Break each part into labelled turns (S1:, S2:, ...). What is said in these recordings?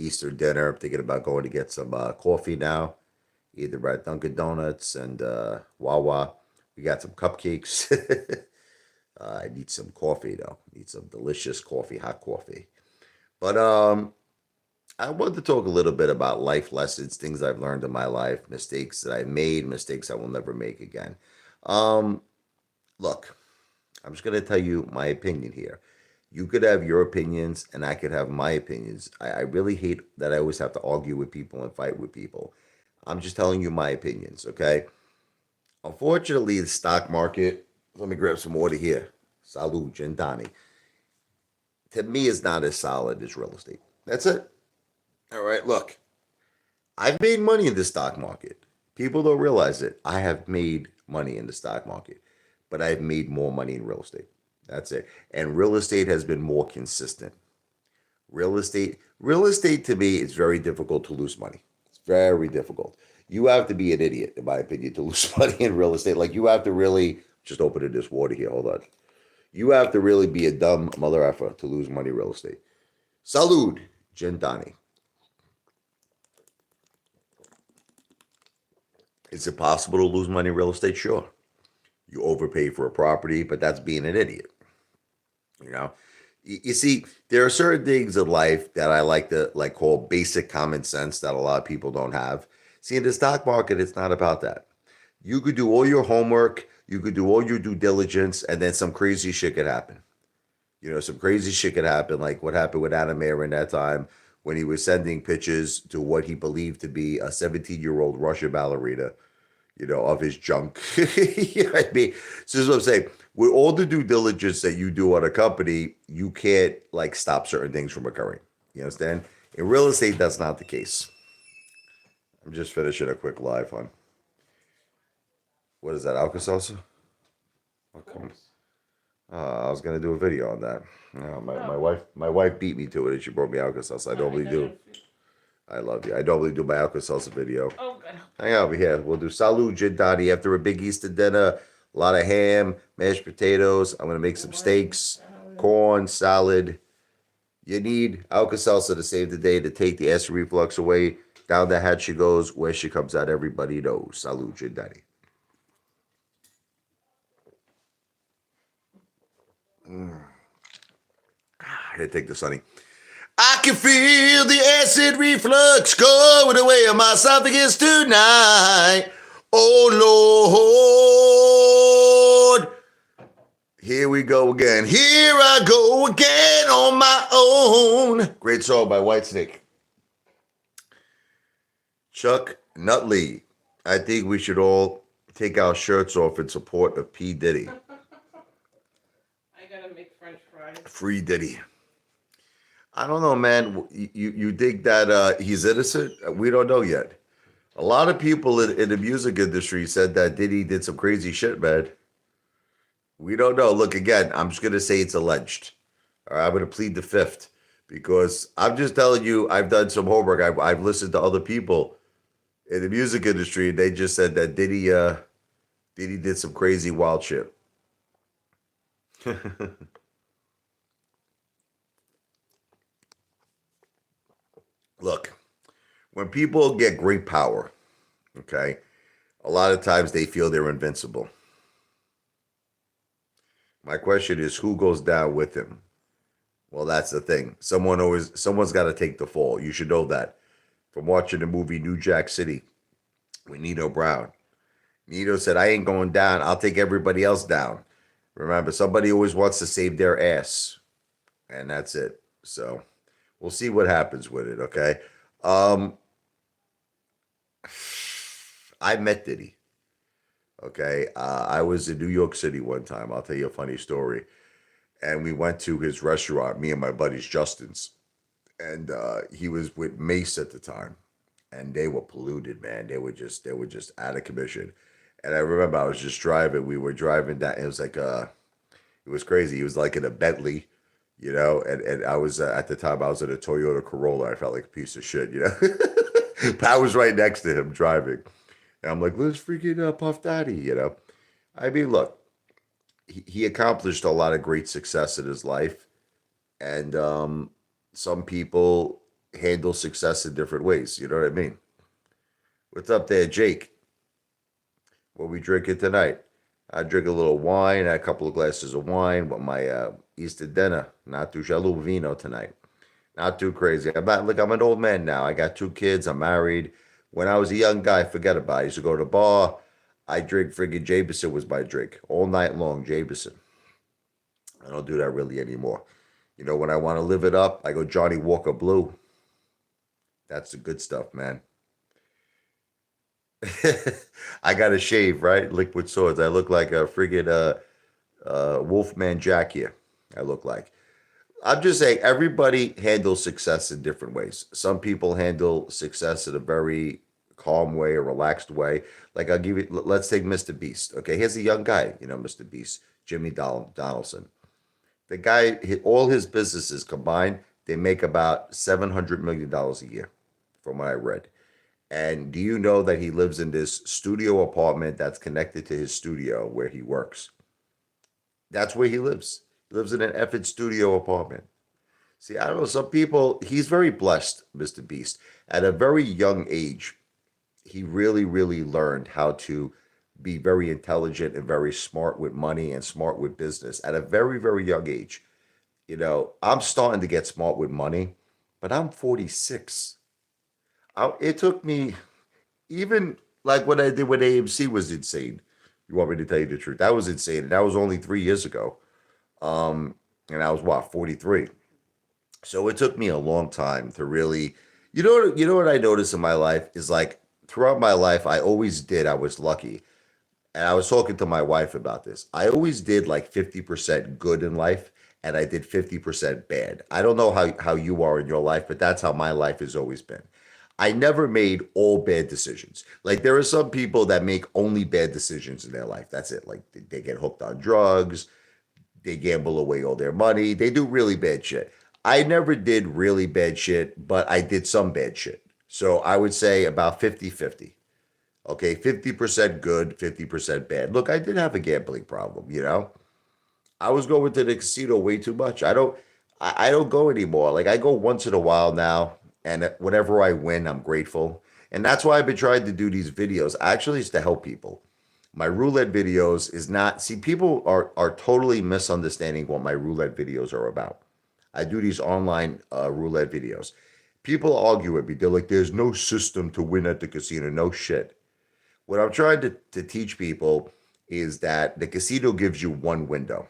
S1: Easter dinner. I'm thinking about going to get some coffee now, either at Dunkin' Donuts and Wawa. We got some cupcakes. I need some coffee though. Need some delicious coffee, hot coffee. But I want to talk a little bit about life lessons, things I've learned in my life, mistakes that I made, mistakes I will never make again. Um, Look, I'm just gonna tell you my opinion here. You could have your opinions, and I could have my opinions. I really hate that I always have to argue with people and fight with people. I'm just telling you my opinions, okay? Unfortunately, the stock market, let me grab some water here. Salud, Gentani. To me, is not as solid as real estate. That's it. All right, look, I've made money in the stock market. People don't realize it. I have made money in the stock market, but I've made more money in real estate. That's it. And real estate has been more consistent. Real estate to me is very difficult to lose money. It's very difficult. You have to be an idiot, in my opinion, to lose money in real estate. Like you have to really just open this water here. Hold on. You have to really be a dumb mother effer to lose money in real estate. Salud, Gentani. Is it possible to lose money in real estate? Sure. You overpay for a property, but that's being an idiot. You know, you see, there are certain things in life that I like to like call basic common sense that a lot of people don't have. See, in the stock market, it's not about that. You could do all your homework, you could do all your due diligence, and then some crazy shit could happen. Some crazy shit could happen, like what happened with Adam Ayer in that time when he was sending pictures to what he believed to be a 17-year-old Russian ballerina, of his junk. You know what I mean? So this is what I'm saying. With all the due diligence that you do on a company, you can't like stop certain things from occurring. You understand? In real estate, that's not the case. I'm just finishing a quick live on what is that, Alka-Seltzer? Okay. I was gonna do a video on that. My wife beat me to it, and she brought me Alka-Seltzer. I normally do. I love you. I normally do my Alka-Seltzer video.
S2: Oh, good.
S1: Hang out over here. We'll do Salud Gin Dottie after a big Easter dinner. A lot of ham, mashed potatoes. I'm gonna make some steaks, corn, salad. You need Alka-Seltzer to save the day to take the acid reflux away. Down the hatch she goes. Where she comes out, everybody knows. Salud Gin Dottie. Here, take this, honey. I can feel the acid reflux going away on my esophagus tonight. Oh, Lord. Here we go again. Here I go again on my own. Great song by Whitesnake. Chuck Nutley. I think we should all take our shirts off in support of P. Diddy.
S2: I gotta make French fries.
S1: Free Diddy. I don't know, man. You think that he's innocent? We don't know yet. A lot of people in the music industry said that Diddy did some crazy shit, man. We don't know. Look, again, I'm just going to say it's alleged. All right, I'm going to plead the fifth because I'm just telling you, I've done some homework. I've listened to other people in the music industry, and they just said that Diddy did some crazy wild shit. Look, when people get great power, okay, a lot of times they feel they're invincible. My question is, who goes down with him? Well, that's the thing. Someone's got to take the fall. You should know that from watching the movie New Jack City with Nino Brown. Nino said, I ain't going down. I'll take everybody else down. Remember, somebody always wants to save their ass. And that's it. So we'll see what happens with it, okay? I met Diddy. Okay, I was in New York City one time. I'll tell you a funny story. And we went to his restaurant, me and my buddies, Justin's. And he was with Mace at the time. And they were polluted, man. They were just out of commission. And I remember I was just driving. We were driving down. It was like it was crazy. He was like in a Bentley, and I was at the time I was in a Toyota Corolla. I felt like a piece of shit, But I was right next to him driving. And I'm like, let's freaking Puff Daddy, I mean, look, he accomplished a lot of great success in his life. And some people handle success in different ways. You know what I mean? What's up there, Jake? What we drinking tonight? I drink a little wine, a couple of glasses of wine with my Easter dinner. Not too shallow vino tonight. Not too crazy. I'm not, look, I'm an old man now. I got two kids. I'm married. When I was a young guy, forget about it. I used to go to the bar. I drink friggin' Jameson was my drink all night long. Jameson. I don't do that really anymore. You know, when I want to live it up, I go Johnny Walker Blue. That's the good stuff, man. I got to shave, right? Liquid swords. I look like a friggin' Wolfman Jack here. I look like. I'm just saying everybody handles success in different ways. Some people handle success in a very calm way, a relaxed way. Like I'll give you, let's take Mr. Beast. Okay, here's a young guy, Mr. Beast, Donaldson. The guy, all his businesses combined, they make about $700 million a year, from what I read. And do you know that he lives in this studio apartment that's connected to his studio where he works? That's where he lives. He lives in an effing studio apartment. See, I don't know. Some people, he's very blessed, Mr. Beast. At a very young age, he really, really learned how to be very intelligent and very smart with money and smart with business at a very, very young age. I'm starting to get smart with money, but I'm 46. It took me, even like what I did with AMC was insane. You want me to tell you the truth? That was insane. And that was only 3 years ago. And I was what, 43. So it took me a long time to really, what I noticed in my life is like throughout my life, I was lucky. And I was talking to my wife about this. I always did like 50% good in life and I did 50% bad. I don't know how you are in your life, but that's how my life has always been. I never made all bad decisions. Like there are some people that make only bad decisions in their life. That's it. Like they get hooked on drugs, they gamble away all their money, they do really bad shit. I never did really bad shit, but I did some bad shit. So I would say about 50-50. Okay, 50% good, 50% bad. Look, I did have a gambling problem. I was going to the casino way too much. I don't go anymore. Like I go once in a while now, and whenever I win, I'm grateful. And that's why I've been trying to do these videos. Actually, is to help people. My roulette videos is not, see, people are totally misunderstanding what my roulette videos are about. I do these online roulette videos. People argue with me. They're like, there's no system to win at the casino. No shit. What I'm trying to teach people is that the casino gives you one window,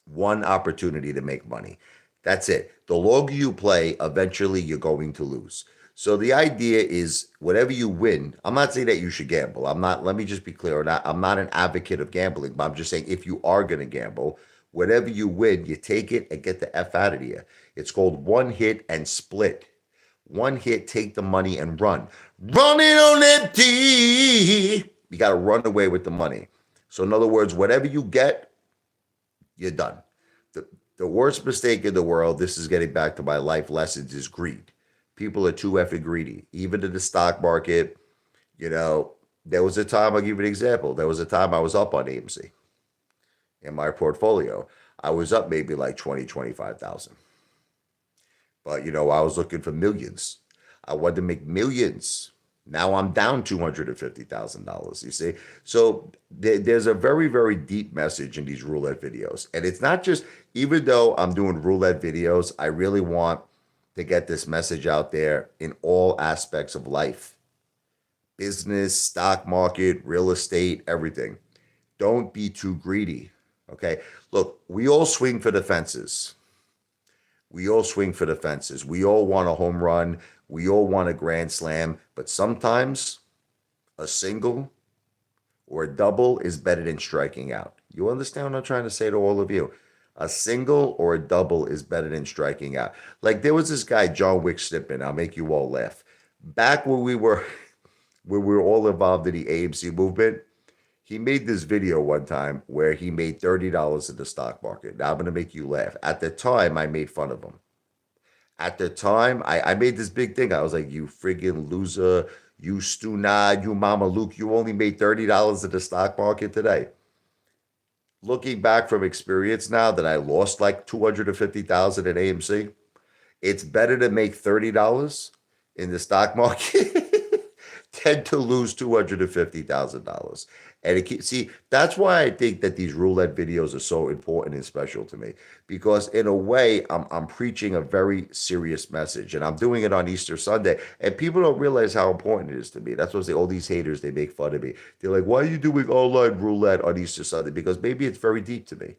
S1: one opportunity to make money. That's it. The longer you play, eventually you're going to lose. So the idea is whatever you win, I'm not saying that you should gamble. Let me just be clear. I'm not an advocate of gambling, but I'm just saying if you are going to gamble, whatever you win, you take it and get the F out of here. It's called one hit and split. One hit, take the money and run. Run it on empty. You got to run away with the money. So in other words, whatever you get, you're done. The worst mistake in the world, this is getting back to my life lessons, is greed. People are too effing greedy. Even in the stock market, there was a time, I'll give you an example. There was a time I was up on AMC in my portfolio. I was up maybe like 20, 25,000. But, I was looking for millions. I wanted to make millions. Now I'm down $250,000, you see? So there's a very, very deep message in these roulette videos. And it's not just, even though I'm doing roulette videos, I really want to get this message out there in all aspects of life. Business, stock market, real estate, everything. Don't be too greedy, okay? Look, we all swing for the fences. We all swing for the fences. We all want a home run. We all want a grand slam. But sometimes a single or a double is better than striking out. You understand what I'm trying to say to all of you? A single or a double is better than striking out. Like there was this guy, John Wick Snippin. I'll make you all laugh. Back when we were all involved in the AMC movement, he made this video one time where he made $30 in the stock market. Now I'm going to make you laugh. At the time, I made fun of him. At the time, I made this big thing. I was like, you friggin' loser, you stunad, you mama Luke, you only made $30 in the stock market today. Looking back from experience now that I lost like 250,000 at AMC, It's better to make $30 in the stock market than to lose $250,000. And see, that's why I think that these roulette videos are so important and special to me, because in a way, I'm preaching a very serious message, and I'm doing it on Easter Sunday, and people don't realize how important it is to me. That's what I say. All these haters, they make fun of me. They're like, "Why are you doing online roulette on Easter Sunday?" Because maybe it's very deep to me.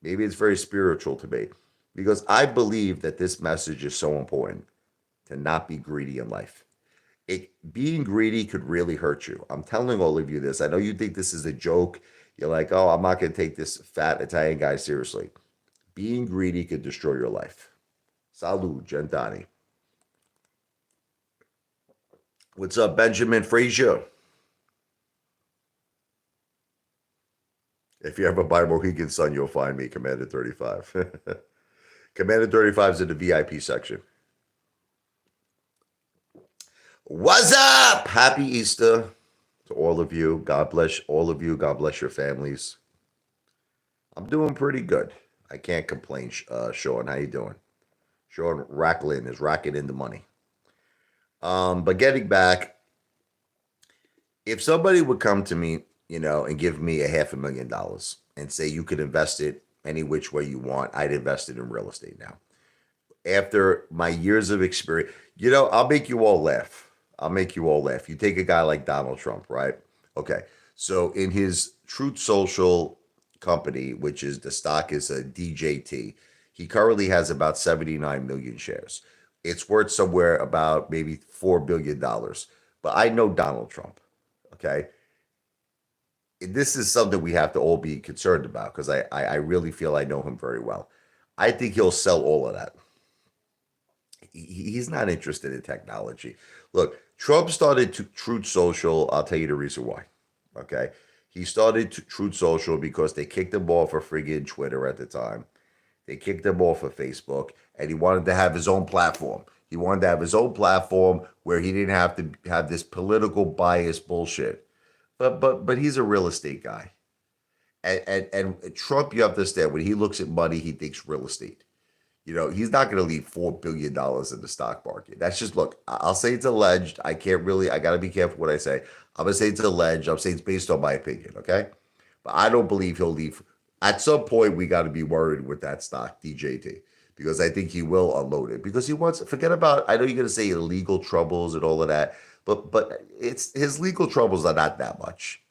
S1: Maybe it's very spiritual to me, because I believe that this message is so important to not be greedy in life. Being greedy could really hurt you. I'm telling all of you this. I know you think this is a joke. You're like, oh, I'm not going to take this fat Italian guy seriously. Being greedy could destroy your life. Salud, Gentani. What's up, Benjamin Frazier? If you ever buy Mohegan Sun, you'll find me, Commander 35. Commander 35 is in the VIP section. What's up? Happy Easter to all of you. God bless all of you. God bless your families. I'm doing pretty good. I can't complain, Sean. How you doing? Sean Racklin is racking in the money. But getting back, if somebody would come to me, and give me $500,000 and say you could invest it any which way you want, I'd invest it in real estate now. After my years of experience, I'll make you all laugh. You take a guy like Donald Trump, right? Okay. So in his Truth Social company, which is the stock is a DJT, he currently has about 79 million shares. It's worth somewhere about maybe $4 billion. But I know Donald Trump. Okay. This is something we have to all be concerned about, because I really feel I know him very well. I think he'll sell all of that. He's not interested in technology. Look, Trump started Truth Social. I'll tell you the reason why. Okay. He started Truth Social because they kicked him off of friggin' Twitter at the time. They kicked him off of Facebook, and he wanted to have his own platform. He wanted to have his own platform where he didn't have to have this political bias bullshit. But he's a real estate guy. And Trump, you have to understand, when he looks at money, he thinks real estate. He's not going to leave $4 billion in the stock market. That's just, look, I'll say it's alleged. I got to be careful what I say. I'm going to say it's alleged. I'm saying it's based on my opinion, okay? But I don't believe he'll leave. At some point, we got to be worried with that stock, DJT, because I think he will unload it. Because he wants, forget about, I know you're going to say illegal troubles and all of that, but it's his legal troubles are not that much.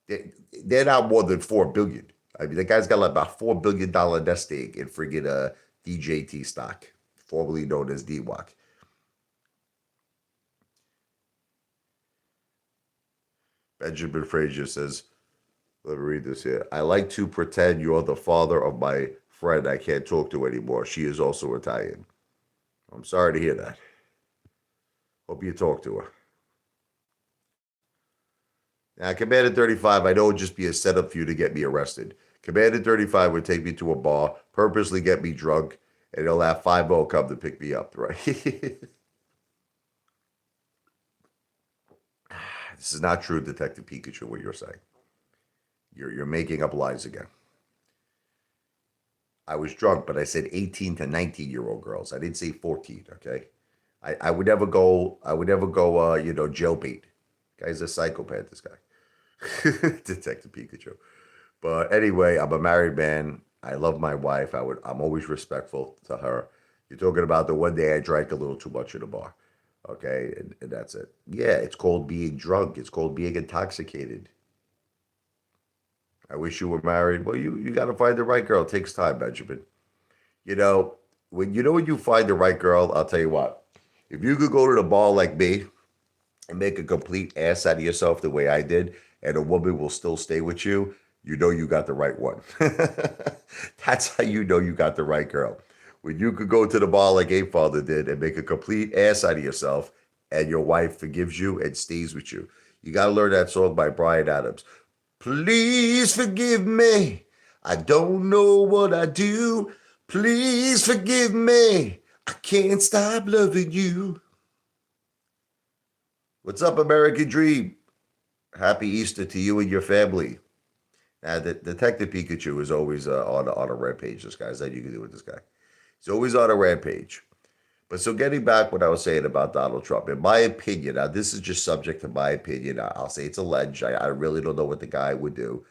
S1: They're not more than $4 billion. I mean, the guy's got like about $4 billion nest egg in friggin' DJT stock, formerly known as DWAC. Benjamin Frazier says, let me read this here. I like to pretend you're the father of my friend I can't talk to anymore. She is also Italian. I'm sorry to hear that. Hope you talk to her. Now, Commander 35, I know it would just be a setup for you to get me arrested. Commander 35 would take me to a bar, purposely get me drunk, and he'll have 5-0 come to pick me up, right? This is not true, Detective Pikachu, what you're saying. You're making up lies again. I was drunk, but I said 18 to 19-year-old girls. I didn't say 14, okay? I would never go, jailbait. Guy's a psychopath, this guy. Detective Pikachu. But anyway, I'm a married man. I love my wife. I'm always respectful to her. You're talking about the one day I drank a little too much in a bar. Okay, and that's it. Yeah, it's called being drunk. It's called being intoxicated. I wish you were married. Well, you got to find the right girl. It takes time, Benjamin. When you find the right girl, I'll tell you what. If you could go to the bar like me and make a complete ass out of yourself the way I did, and a woman will still stay with you, you got the right one. That's how you know you got the right girl. When you could go to the bar like Apefather did and make a complete ass out of yourself, and your wife forgives you and stays with you. You got to learn that song by Bryan Adams. Please forgive me. I don't know what I do. Please forgive me. I can't stop loving you. What's up, American Dream? Happy Easter to you and your family. Now, Detective Pikachu is always on a rampage. This guy, is that you can do with this guy? He's always on a rampage. But so getting back what I was saying about Donald Trump, in my opinion, now this is just subject to my opinion. I'll say it's alleged. I really don't know what the guy would do,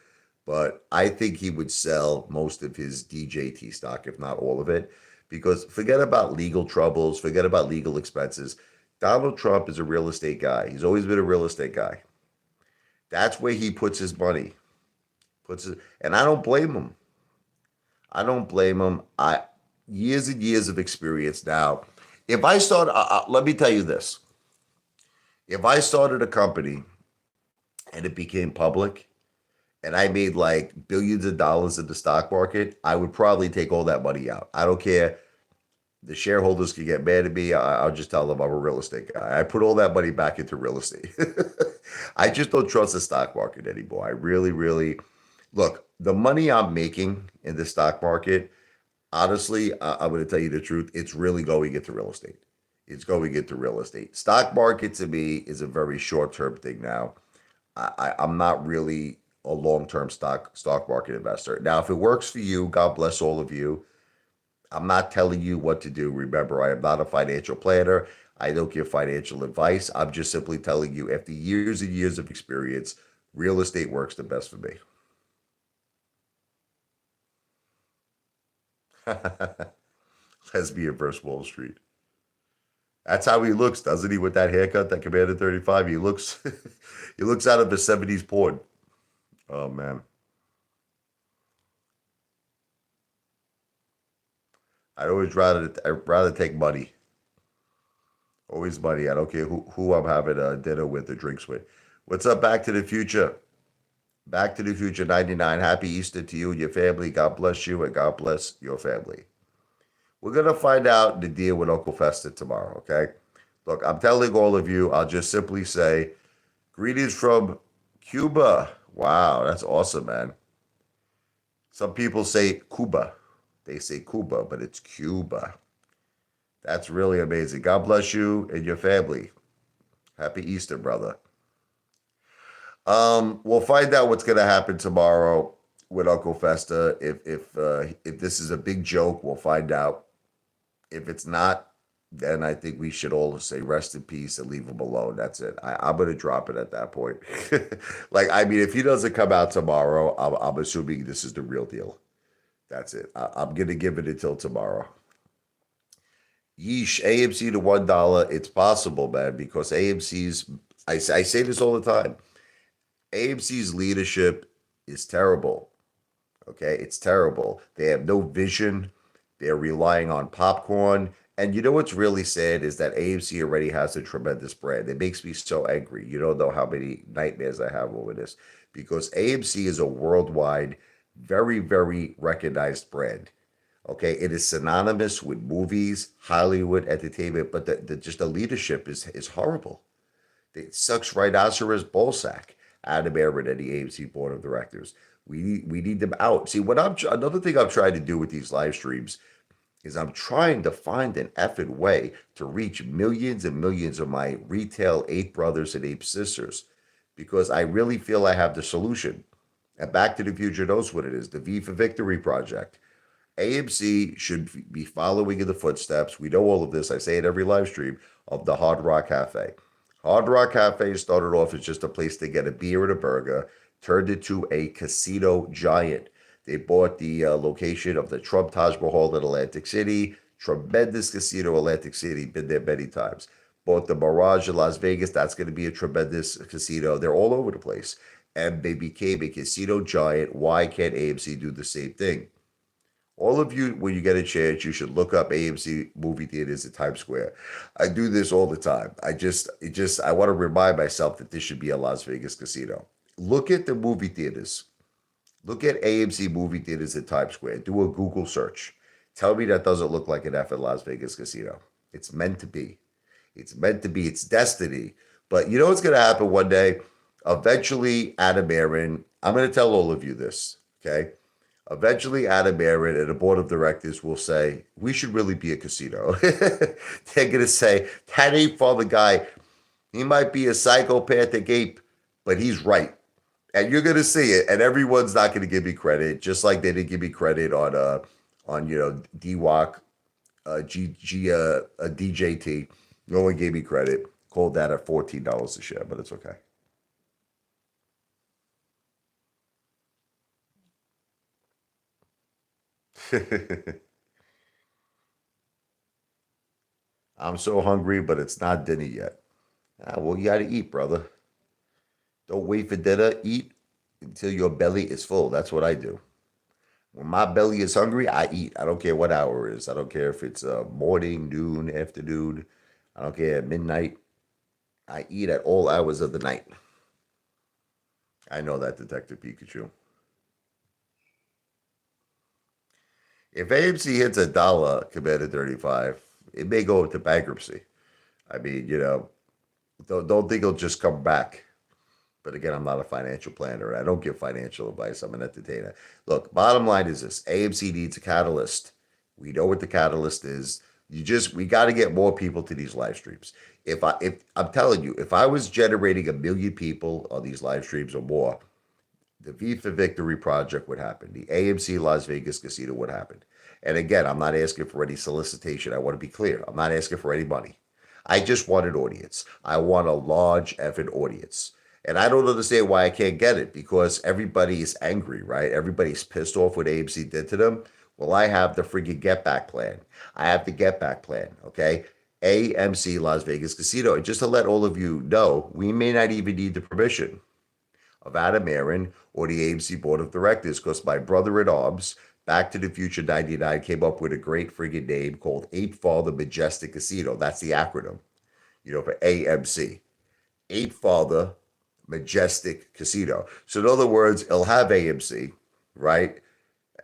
S1: but I think he would sell most of his DJT stock, if not all of it, because forget about legal troubles, forget about legal expenses. Donald Trump is a real estate guy. He's always been a real estate guy. That's where he puts his money. And I don't blame him. I don't blame him. I Years and years of experience now. If I start, let me tell you this: if I started a company and it became public, and I made like billions of dollars in the stock market, I would probably take all that money out. I don't care. The shareholders can get mad at me. I'll just tell them I'm a real estate guy. I put all that money back into real estate. I just don't trust the stock market anymore. I really, really look. The money I'm making in the stock market, honestly, I'm going to tell you the truth. It's really going into real estate. It's going into real estate. Stock market to me is a very short term thing now. I'm not really a long term stock market investor. Now, if it works for you, God bless all of you. I'm not telling you what to do. Remember, I am not a financial planner. I don't give financial advice. I'm just simply telling you, after years and years of experience, real estate works the best for me. Lesbian versus Wall Street. That's how he looks, doesn't he? With that haircut, that Commander 35, he looks he looks out of a 70s porn. Oh man. I'd rather take money. Always money. I don't care who I'm having a dinner with or drinks with. What's up, Back to the Future? Back to the Future 99. Happy Easter to you and your family. God bless you and God bless your family. We're gonna find out the deal with Uncle Fester tomorrow, okay? Look, I'm telling all of you, I'll just simply say, greetings from Cuba. Wow, that's awesome, man. Some people say Cuba. They say Cuba, but it's Cuba. That's really amazing. God bless you and your family. Happy Easter, brother. We'll find out what's gonna happen tomorrow with Uncle Festa. If this is a big joke, we'll find out. If it's not, then I think we should all say rest in peace and leave him alone. That's it. I'm gonna drop it at that point. Like, I mean, if he doesn't come out tomorrow, I'm assuming this is the real deal. That's it. I'm gonna give it until tomorrow. Yeesh, AMC to $1. It's possible, man, because AMC's. I say this all the time. AMC's leadership is terrible. Okay, it's terrible. They have no vision. They're relying on popcorn. And you know what's really sad is that AMC already has a tremendous brand. It makes me so angry. You don't know how many nightmares I have over this because AMC is a worldwide, very, very recognized brand. Okay, it is synonymous with movies, Hollywood, entertainment, but just the leadership is horrible. It sucks rhinoceros ballsack out of Aaron and the AMC board of directors. We need them out. See, another thing I'm trying to do with these live streams is I'm trying to find an effing way to reach millions and millions of my retail ape brothers and ape sisters because I really feel I have the solution. And Back to the Future knows what it is, the V for Victory Project. AMC should be following in the footsteps. We know all of this. I say it every live stream of the Hard Rock Cafe. Hard Rock Cafe started off as just a place to get a beer and a burger, turned into a casino giant. They bought the location of the Trump Taj Mahal in Atlantic City. Tremendous casino, Atlantic City. Been there many times. Bought the Mirage in Las Vegas. That's going to be a tremendous casino. They're all over the place. And they became a casino giant. Why can't AMC do the same thing? All of you, when you get a chance, you should look up AMC movie theaters in Times Square. I do this all the time. I want to remind myself that this should be a Las Vegas casino. Look at the movie theaters. Look at AMC movie theaters in Times Square. Do a Google search. Tell me that doesn't look like an F at Las Vegas casino. It's meant to be. It's meant to be. It's destiny. But you know what's going to happen one day? Eventually, Adam Aaron, I'm going to tell all of you this, okay? Eventually, Adam Aaron and the board of directors will say, we should really be a casino. They're going to say, that ape father guy, he might be a psychopathic ape, but he's right. And you're going to see it. And everyone's not going to give me credit, just like they didn't give me credit on DWAC DJT. No one gave me credit. Called that at $14 a share, but it's okay. I'm so hungry, but it's not dinner yet. Ah, well, you got to eat, brother. Don't wait for dinner. Eat until your belly is full. That's what I do. When my belly is hungry, I eat. I don't care what hour it is. I don't care if it's morning, noon, afternoon. I don't care midnight. I eat at all hours of the night. I know that, Detective Pikachu. If AMC hits $1, Commander 35, it may go into bankruptcy. I mean, don't think it'll just come back. But again, I'm not a financial planner. I don't give financial advice. I'm an entertainer. Look, bottom line is this: AMC needs a catalyst. We know what the catalyst is. We got to get more people to these live streams. If I'm telling you, if I was generating 1 million people on these live streams or more, the V for Victory project would happen. The AMC Las Vegas Casino would happen. And again, I'm not asking for any solicitation. I want to be clear. I'm not asking for any money. I just want an audience. I want a large effing audience. And I don't understand why I can't get it because everybody is angry, right? Everybody's pissed off what AMC did to them. Well, I have the freaking get back plan. I have the get back plan, okay? AMC Las Vegas Casino. And just to let all of you know, we may not even need the permission of Adam Aaron or the AMC Board of Directors because my brother in arms, Back to the Future 99, came up with a great friggin' name called Apefather Majestic Casino. That's the acronym, for AMC. Apefather Majestic Casino. So in other words, it'll have AMC, right?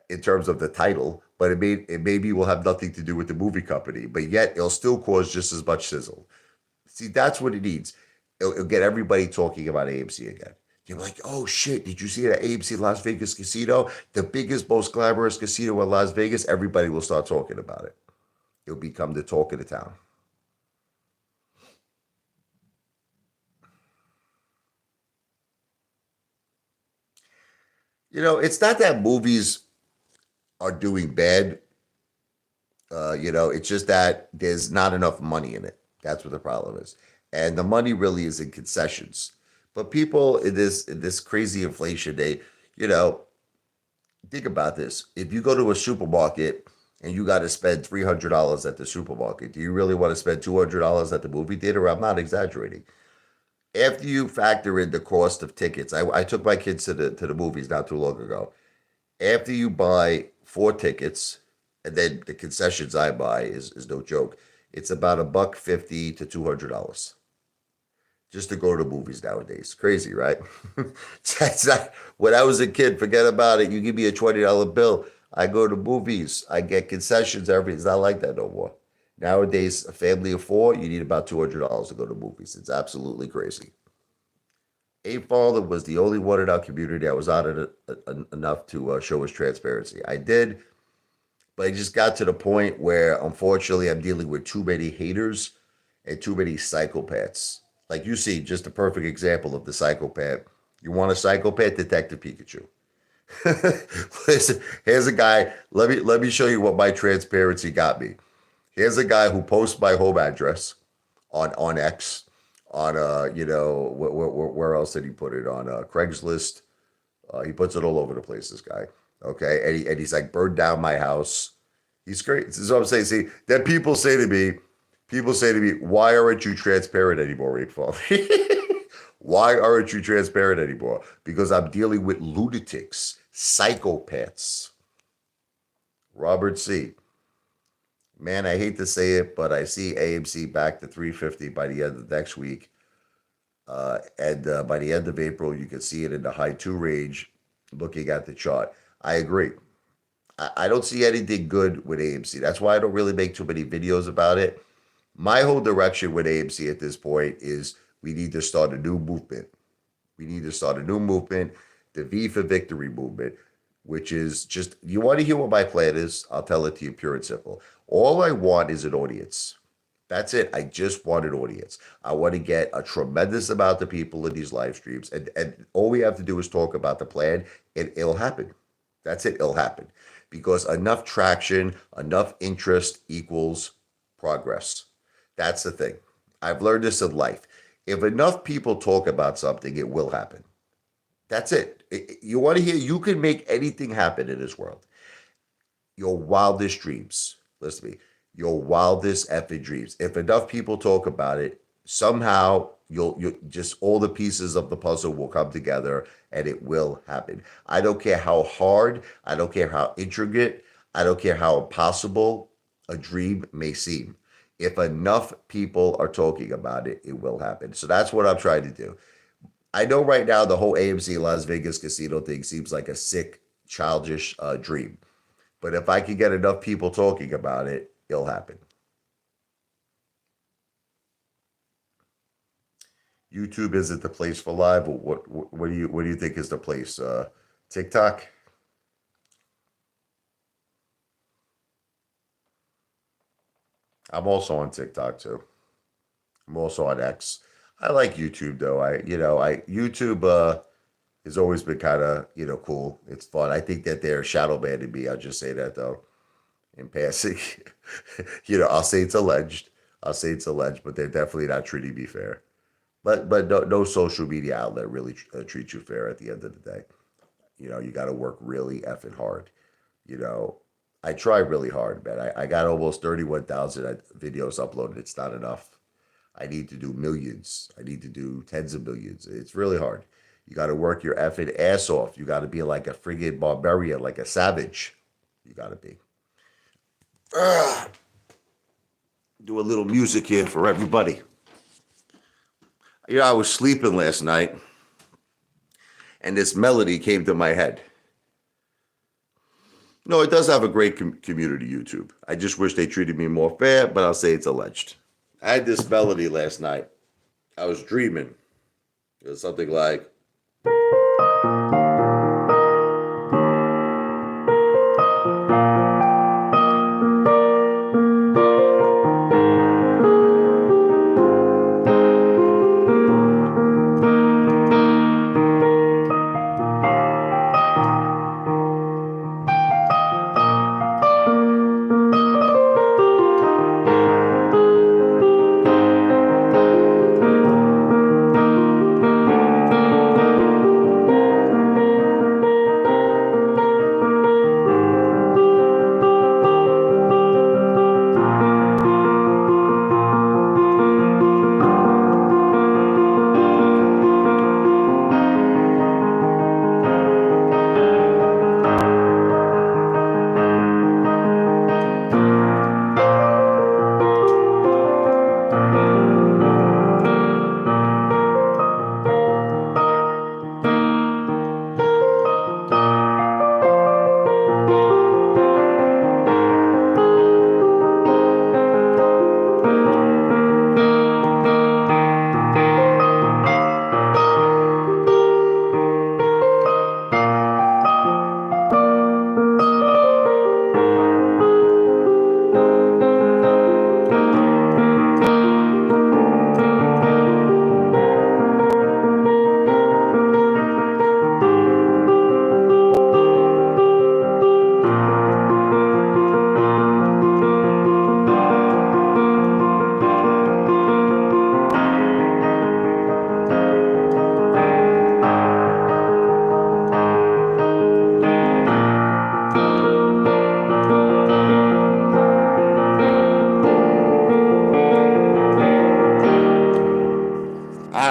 S1: In terms of the title, but it maybe will have nothing to do with the movie company, but yet it'll still cause just as much sizzle. See, that's what it needs. It'll get everybody talking about AMC again. You're like, oh shit, did you see that AMC Las Vegas Casino? The biggest, most glamorous casino in Las Vegas. Everybody will start talking about it. It'll become the talk of the town. It's not that movies are doing bad. It's just that there's not enough money in it. That's what the problem is. And the money really is in concessions. But people in this crazy inflation, you know, think about this. If you go to a supermarket and you got to spend $300 at the supermarket, do you really want to spend $200 at the movie theater? I'm not exaggerating. After you factor in the cost of tickets, I took my kids to the movies not too long ago. After you buy 4 tickets, and then the concessions I buy is no joke. It's about a buck 50 to $200 just to go to movies nowadays. Crazy, right? That's not, when I was a kid, forget about it. You give me a $20 bill, I go to movies, I get concessions, everything. It's not like that no more. Nowadays, a family of four, you need about $200 to go to movies. It's absolutely crazy. A father was the only one in our community that was on it enough to show his transparency. I did, but it just got to the point where, unfortunately, I'm dealing with too many haters and too many psychopaths. Like you see, just a perfect example of the psychopath. You want a psychopath? Detective Pikachu. Listen, here's a guy. Let me show you what my transparency got me. Here's a guy who posts my home address on X, on where else did he put it on Craigslist? He puts it all over the place. This guy, okay, and he's like burned down my house. He's great. This is what I'm saying. See, then people say to me, why aren't you transparent anymore, Rainfall? Why aren't you transparent anymore? Because I'm dealing with lunatics, psychopaths. Robert C. Man, I hate to say it, but I see AMC back to 350 by the end of next week. And by the end of April, you can see it in the high two range looking at the chart. I agree. I don't see anything good with AMC. That's why I don't really make too many videos about it. My whole direction with AMC at this point is we need to start a new movement. We need to start a new movement, the V for Victory movement, which is just, you want to hear what my plan is? I'll tell it to you pure and simple. All I want is an audience. That's it. I just want an audience. I want to get a tremendous amount of people in these live streams. And all we have to do is talk about the plan, and it'll happen. That's it. It'll happen. because enough traction, enough interest equals progress. That's the thing. I've learned this in life. If enough people talk about something, it will happen. That's it. You want to hear, you can make anything happen in this world. Your wildest dreams. Listen to me. Your wildest effing dreams. If enough people talk about it, somehow you'll just all the pieces of the puzzle will come together and it will happen. I don't care how hard, I don't care how intricate, I don't care how impossible a dream may seem. If enough people are talking about it, it will happen. So that's what I'm trying to do. I know right now the whole AMC Las Vegas casino thing seems like a sick, childish dream. But if I can get enough people talking about it, it'll happen. YouTube isn't the place for live. What do you think is the place? TikTok? I'm also on TikTok too. I'm also on X. I like YouTube though. I YouTube has always been kind of cool. It's fun. I think that they're shadow banning me. I'll just say that though in passing. I'll say it's alleged. I'll say it's alleged, but they're definitely not treating me fair. But no social media outlet really treats you fair at the end of the day. You got to work really effing hard. You know, I try really hard, man. I got almost 31,000 videos uploaded. It's not enough. I need to do millions. I need to do tens of millions. It's really hard. You got to work your effing ass off. You got to be like a friggin' barbarian, like a savage. You got to be. Ugh. Do a little music here for everybody. I was sleeping last night, and this melody came to my head. No, it does have a great community, YouTube. I just wish they treated me more fair, but I'll say it's alleged. I had this melody last night. I was dreaming. It was something like,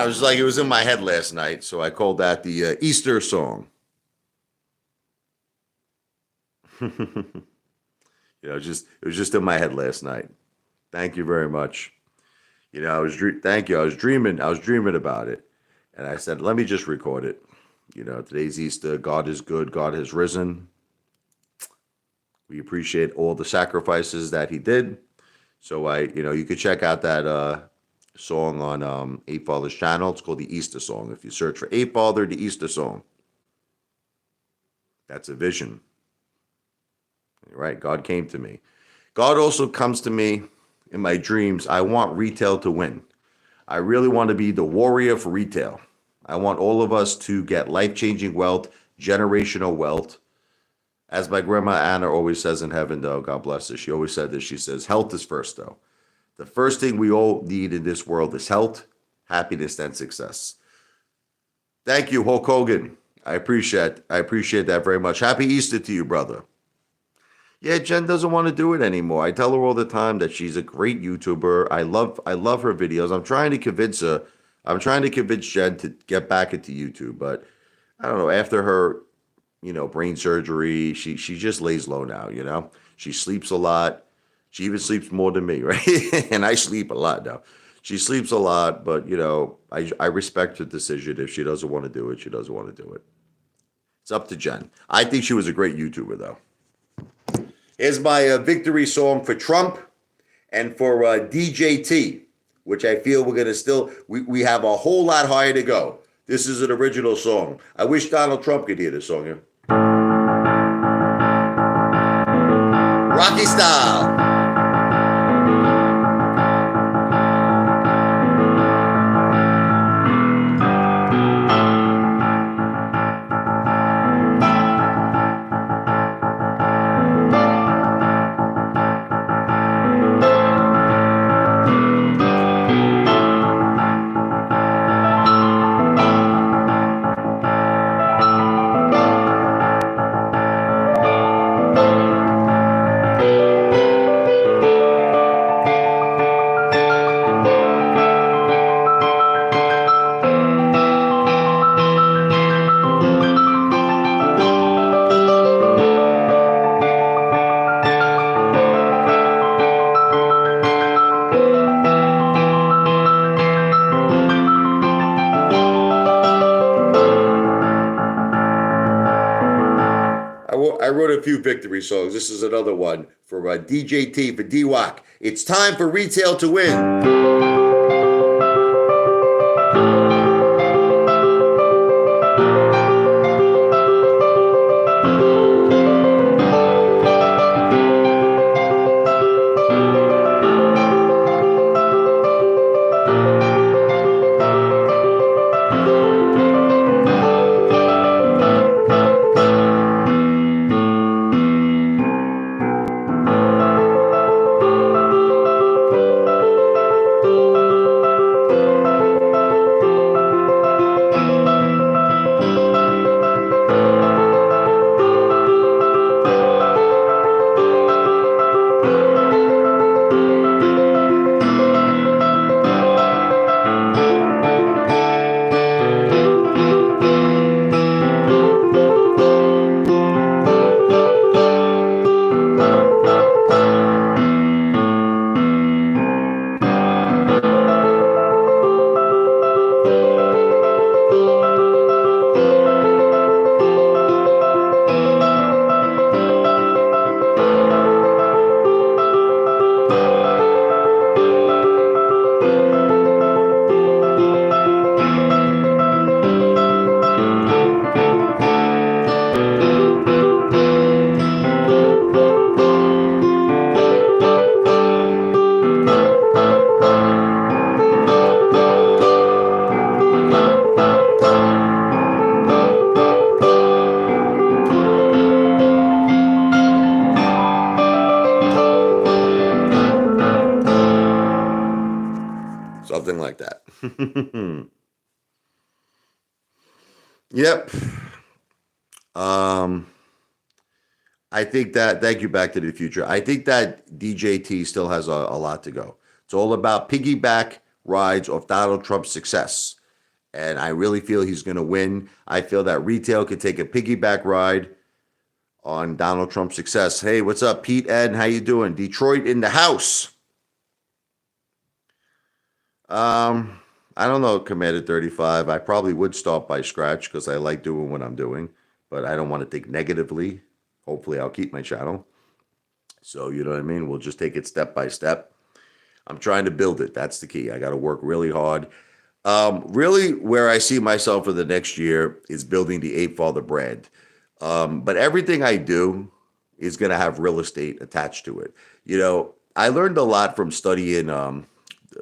S1: it was like it was in my head last night, so I called that the Easter song. It was just in my head last night. Thank you very much. Thank you. I was dreaming about it, and I said, let me just record it. Today's Easter. God is good. God has risen. We appreciate all the sacrifices that He did. So you could check out that song on Apefather's channel. It's called the Easter song. If you search for Apefather, the Easter song. That's a vision. Right? God came to me. God also comes to me in my dreams. I want retail to win. I really want to be the warrior for retail. I want all of us to get life-changing wealth, generational wealth, As my grandma Anna always says in heaven, though, God bless her, she always said this. She says, health is first, though. The first thing we all need in this world is health, happiness, and success. Thank you, Hulk Hogan. I appreciate that very much. Happy Easter to you, brother. Yeah, Jen doesn't want to do it anymore. I tell her all the time that she's a great YouTuber. I love her videos. I'm trying to convince her. I'm trying to convince Jen to get back into YouTube, but I don't know. After her, brain surgery, she just lays low now. She sleeps a lot. She even sleeps more than me, right? And I sleep a lot now. She sleeps a lot, but I respect her decision. If she doesn't want to do it, she doesn't want to do it. It's up to Jen. I think she was a great YouTuber, though. Here's my victory song for Trump and for DJT, which I feel we're going to we have a whole lot higher to go. This is an original song. I wish Donald Trump could hear this song. Yeah? Rocky style. I wrote a few victory songs. This is another one for DJT, for D-Walk. It's time for retail to win. Something like that. Yep. I think that, thank you, Back to the Future. I think that DJT still has a lot to go. It's all about piggyback rides off Donald Trump's success. And I really feel he's going to win. I feel that retail could take a piggyback ride on Donald Trump's success. Hey, what's up, Pete, Ed? How you doing? Detroit in the house. I don't know, Commander 35. I probably would start by scratch because I like doing what I'm doing, but I don't want to think negatively. Hopefully, I'll keep my channel. So, you know what I mean? We'll just take it step by step. I'm trying to build it. That's the key. I got to work really hard. Really, where I see myself for the next year is building the Apefather brand. But everything I do is going to have real estate attached to it. I learned a lot from studying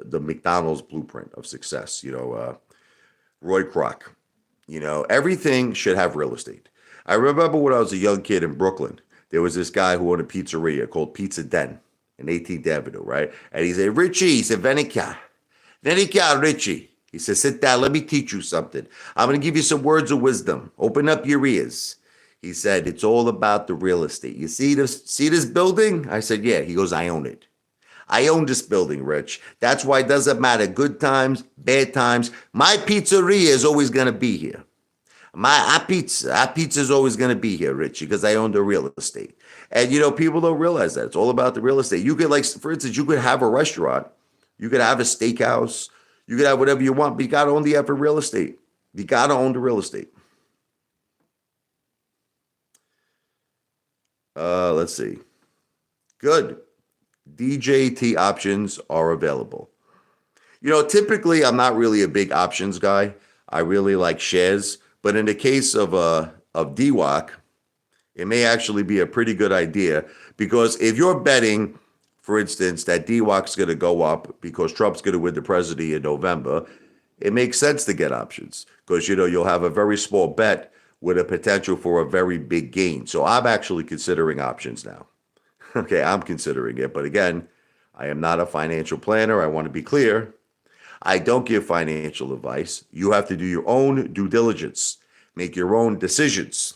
S1: the McDonald's blueprint of success, Roy Kroc. Everything should have real estate. I remember when I was a young kid in Brooklyn, there was this guy who owned a pizzeria called Pizza Den in 18th Avenue, right? And he said, Richie, he said, Venica, Richie. He said, sit down, let me teach you something. I'm going to give you some words of wisdom. Open up your ears. He said, it's all about the real estate. You see this building? I said, yeah. He goes, I own it. I own this building, Rich. That's why it doesn't matter. Good times, bad times. My pizzeria is always going to be here. Our pizza is always going to be here, Richie, because I own the real estate. And, people don't realize that. It's all about the real estate. You could, like, for instance, you could have a restaurant. You could have a steakhouse. You could have whatever you want, but you got to own the effort real estate. You got to own the real estate. Let's see. Good. DJT options are available. Typically, I'm not really a big options guy. I really like shares. But in the case of DWAC, it may actually be a pretty good idea, because if you're betting, for instance, that DWAC's going to go up because Trump's going to win the presidency in November, it makes sense to get options, because, you'll have a very small bet with a potential for a very big gain. So I'm actually considering options now. Okay, I'm considering it. But again, I am not a financial planner. I want to be clear. I don't give financial advice. You have to do your own due diligence, make your own decisions.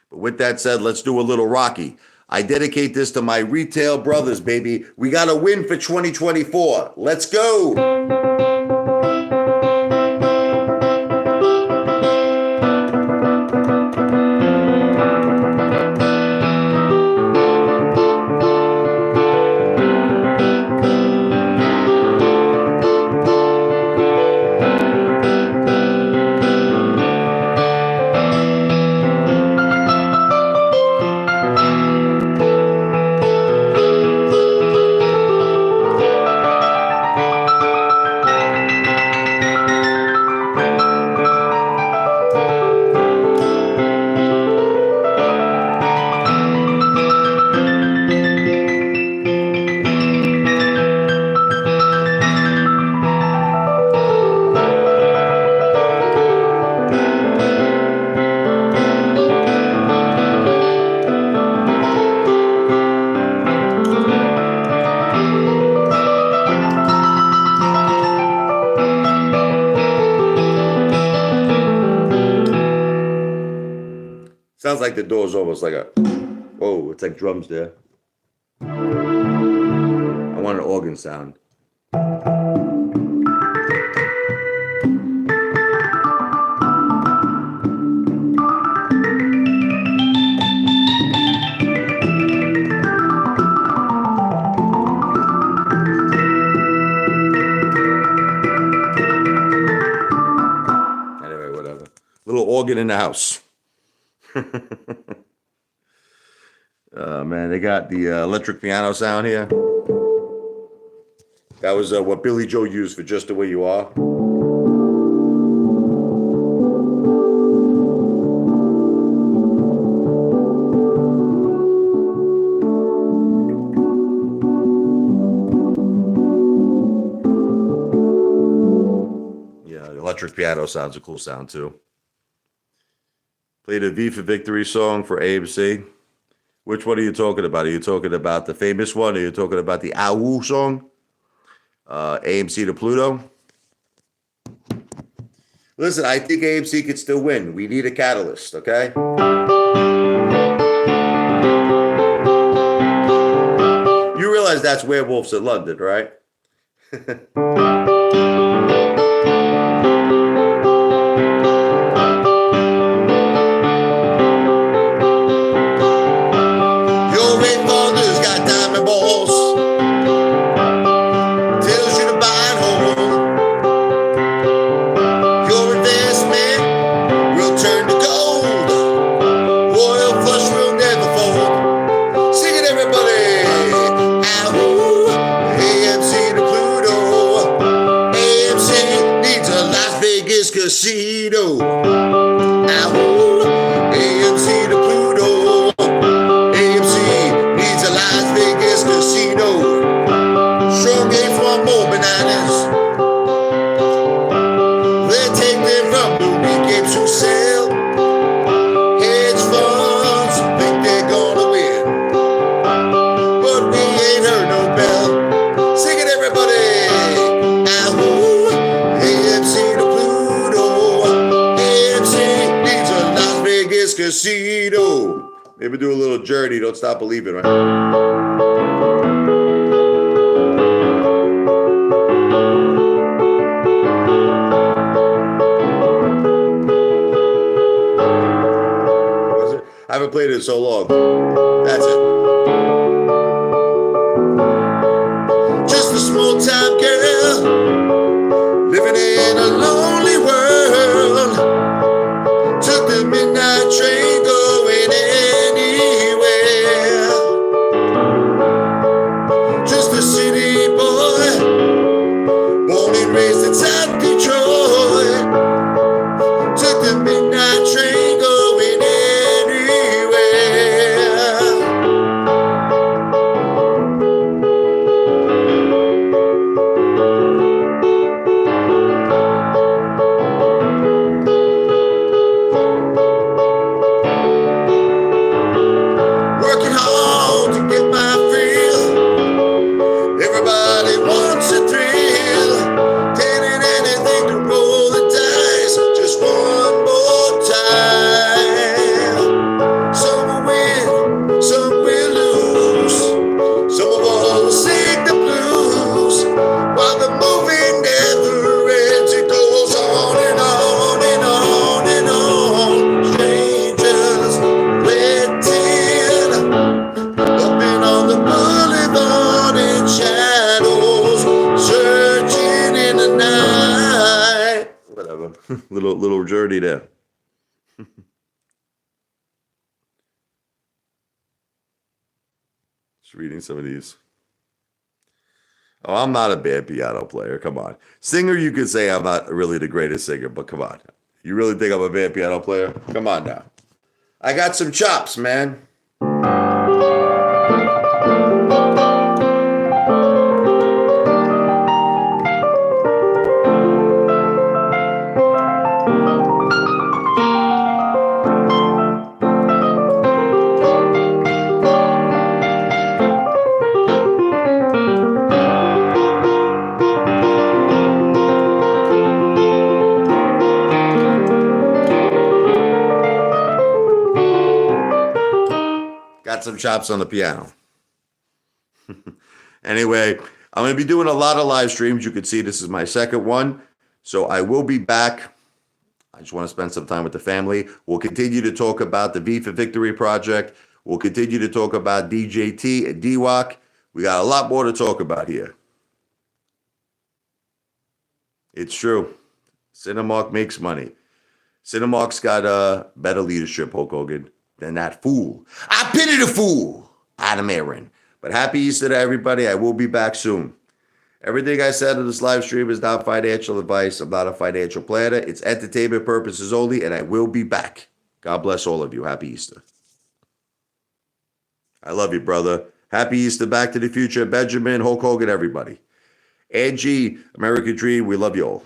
S1: But with that said, let's do a little Rocky. I dedicate this to my retail brothers, baby. We got to win for 2024. Let's go. Sounds like the door's almost like whoa, it's like drums there. I want an organ sound. Anyway, whatever. Little organ in the house. Man, they got the electric piano sound here. That was what Billy Joe used for Just the Way You Are. Yeah, the electric piano sound's a cool sound too. Played a V for Victory song for AMC. Which one are you talking about? Are you talking about the famous one? Are you talking about the Ow song? AMC to Pluto? Listen, I think AMC could still win. We need a catalyst, okay? You realize that's Werewolves in London, right? Casino. AMC to Pluto. AMC needs a Las Vegas casino. Strong game for more bananas. Let's take them from the weak games who sell. Hedge funds think they're gonna win. Despacito. Maybe do a little Journey, Don't Stop Believing, right? I haven't played it in so long. That's it. Just a small time girl living in a lonely world. Took the midnight train going anywhere. Just a city boy, born and raised in South Detroit. Took the midnight train going anywhere. Working hard to get my fill. Everybody wants a thrill. Taking anything to roll the dice just one more time. Some will win, some will lose. Some of us will sing the blues while the movie never ends. It goes on and on and on and on. Strangers waiting, upping on the boulevard in shadows, searching in the night. Whatever. little journey there. Just reading some of these. Oh, I'm not a bad piano player. Come on. Singer, you could say I'm not really the greatest singer, but come on. You really think I'm a bad piano player? Come on now. I got some chops, man. Got some chops on the piano. Anyway, I'm going to be doing a lot of live streams. You can see this is my second one. So I will be back. I just want to spend some time with the family. We'll continue to talk about the V for Victory project. We'll continue to talk about DJT and DWAC. We got a lot more to talk about here. It's true. Cinemark makes money. Cinemark's got better leadership, Hulk Hogan, than that fool. I pity the fool, Adam Aaron. But happy Easter to everybody. I will be back soon. Everything I said in this live stream is not financial advice. I'm not a financial planner. It's entertainment purposes only, and I will be back. God bless all of you. Happy Easter. I love you, brother. Happy Easter. Back to the Future. Benjamin, Hulk Hogan, everybody. Angie, American Dream, we love you all.